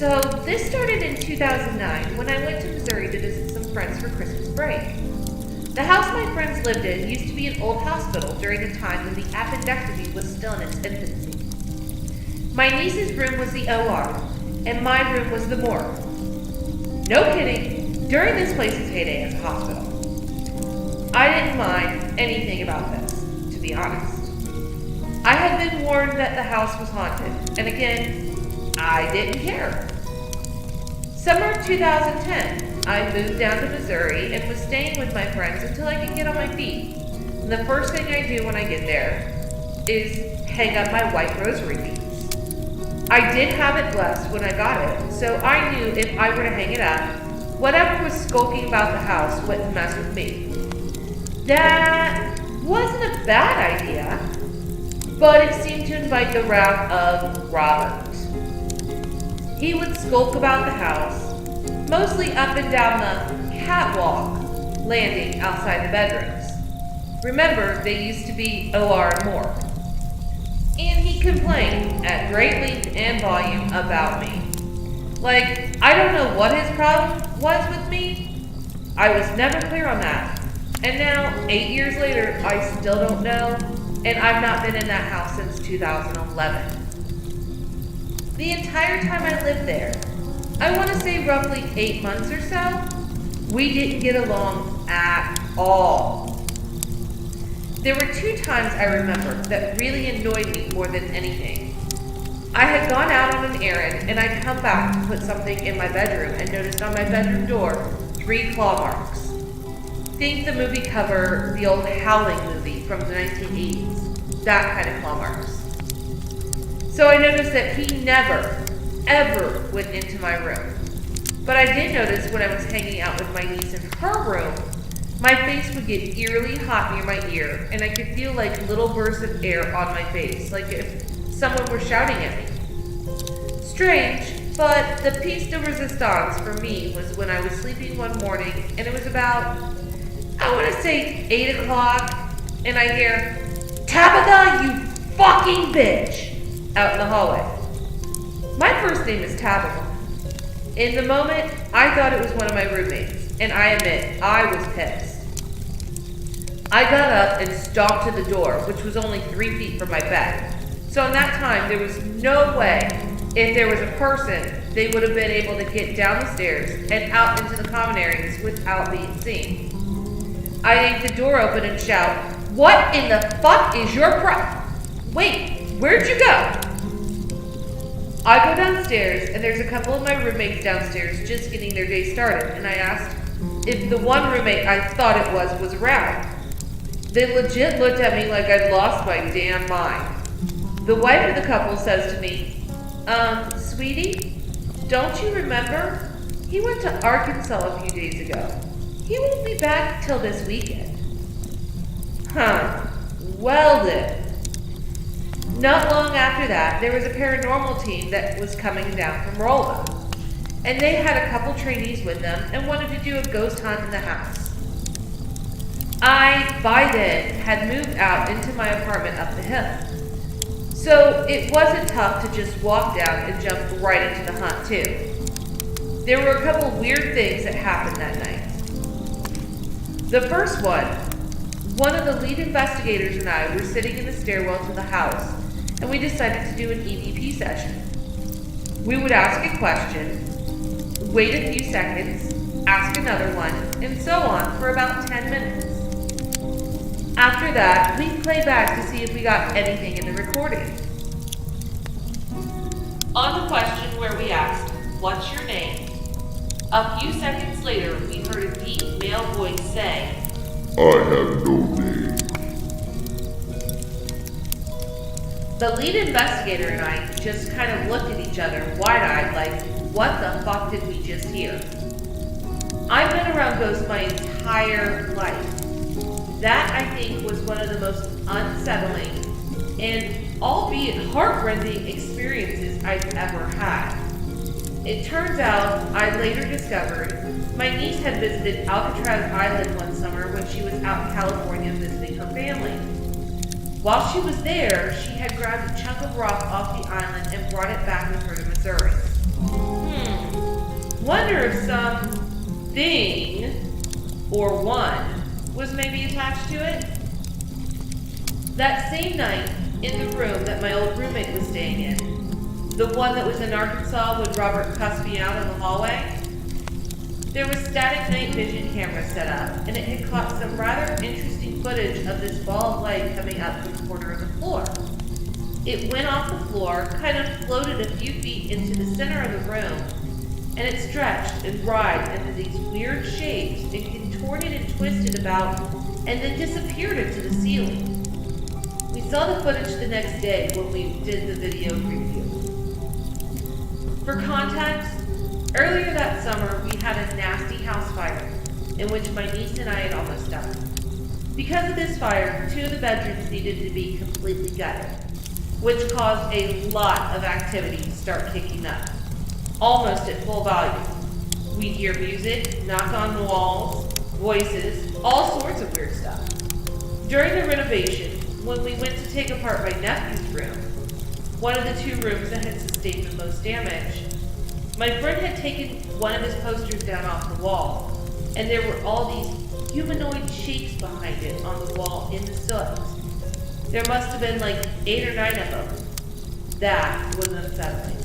So this started in 2009 when I went to Missouri to visit some friends for Christmas break. The house my friends lived in used to be an old hospital during a time when the appendectomy was still in its infancy. My niece's room was the OR, and my room was the morgue. No kidding, during this place's heyday as a hospital. I didn't mind anything about this, to be honest. I had been warned that the house was haunted, and again, I didn't care. Summer of 2010, I moved down to Missouri and was staying with my friends until I could get on my feet. And the first thing I do when I get there is hang up my white rosary beads. I did have it blessed when I got it, so I knew if I were to hang it up, whatever was skulking about the house wouldn't mess with me. That wasn't a bad idea, but it seemed to invite the wrath of Robert. He would skulk about the house, mostly up and down the catwalk landing outside the bedrooms. Remember, they used to be OR and morgue. And he complained at great length and volume about me. Like, I don't know what his problem was with me. I was never clear on that. And now, 8 years later, I still don't know, and I've not been in that house since 2011. The entire time I lived there, I want to say roughly 8 months or so, we didn't get along at all. There were 2 times I remember that really annoyed me more than anything. I had gone out on an errand and I'd come back to put something in my bedroom and noticed on my bedroom door 3 claw marks. Think the movie cover, the old Howling movie from the 1980s, that kind of claw marks. So I noticed that he never, ever went into my room. But I did notice when I was hanging out with my niece in her room, my face would get eerily hot near my ear, and I could feel like little bursts of air on my face, like if someone were shouting at me. Strange, but the piece de resistance for me was when I was sleeping one morning, and it was about, I want to say 8 o'clock, and I hear, "Tabitha, you fucking bitch!" out in the hallway. My first name is Tabitha. In the moment, I thought it was one of my roommates, and I admit, I was pissed. I got up and stalked to the door, which was only 3 feet from my bed. So in that time, there was no way, if there was a person, they would have been able to get down the stairs and out into the common areas without being seen. I yank the door open and shout, "What in the fuck is your Wait, where'd you go?" I go downstairs, and there's a couple of my roommates downstairs just getting their day started, and I asked if the one roommate I thought it was around. They legit looked at me like I'd lost my damn mind. The wife of the couple says to me, "Sweetie, don't you remember? He went to Arkansas a few days ago. He won't be back till this weekend." Huh, well then. Not long after that, there was a paranormal team that was coming down from Rolla, and they had a couple trainees with them and wanted to do a ghost hunt in the house. I, by then, had moved out into my apartment up the hill, so it wasn't tough to just walk down and jump right into the hunt too. There were a couple weird things that happened that night. The first one of the lead investigators and I were sitting in the stairwell to the house, and we decided to do an EVP session. We would ask a question, wait a few seconds, ask another one, and so on for about 10 minutes. After that, we'd play back to see if we got anything in the recording. On the question where we asked, "What's your name?" a few seconds later, we heard a deep male voice say, "I have no name." The lead investigator and I just kind of looked at each other wide-eyed like, what the fuck did we just hear? I've been around ghosts my entire life. That, I think, was one of the most unsettling and albeit heart-rending experiences I've ever had. It turns out, I later discovered, my niece had visited Alcatraz Island one summer when she was out in California visiting her family. While she was there, she had grabbed a chunk of rock off the island and brought it back with her to Missouri. Wonder if some thing or one was maybe attached to it. That same night, in the room that my old roommate was staying in, the one that was in Arkansas when Robert cussed me out in the hallway, there was static night vision cameras set up, and it had caught some rather interesting footage of this ball of light coming up from the corner of the floor. It went off the floor, kind of floated a few feet into the center of the room, and it stretched and writhed into these weird shapes and contorted and twisted about and then disappeared into the ceiling. We saw the footage the next day when we did the video review. For context, earlier that summer we had a nasty house fire in which my niece and I had almost died. Because of this fire, 2 of the bedrooms needed to be completely gutted, which caused a lot of activity to start kicking up, almost at full volume. We'd hear music, knock on walls, voices, all sorts of weird stuff. During the renovation, when we went to take apart my nephew's room, one of the 2 rooms that had sustained the most damage, my friend had taken one of his posters down off the wall, and there were all these humanoid shapes behind it on the wall in the soot. There must have been like 8 or 9 of them. That was unsettling.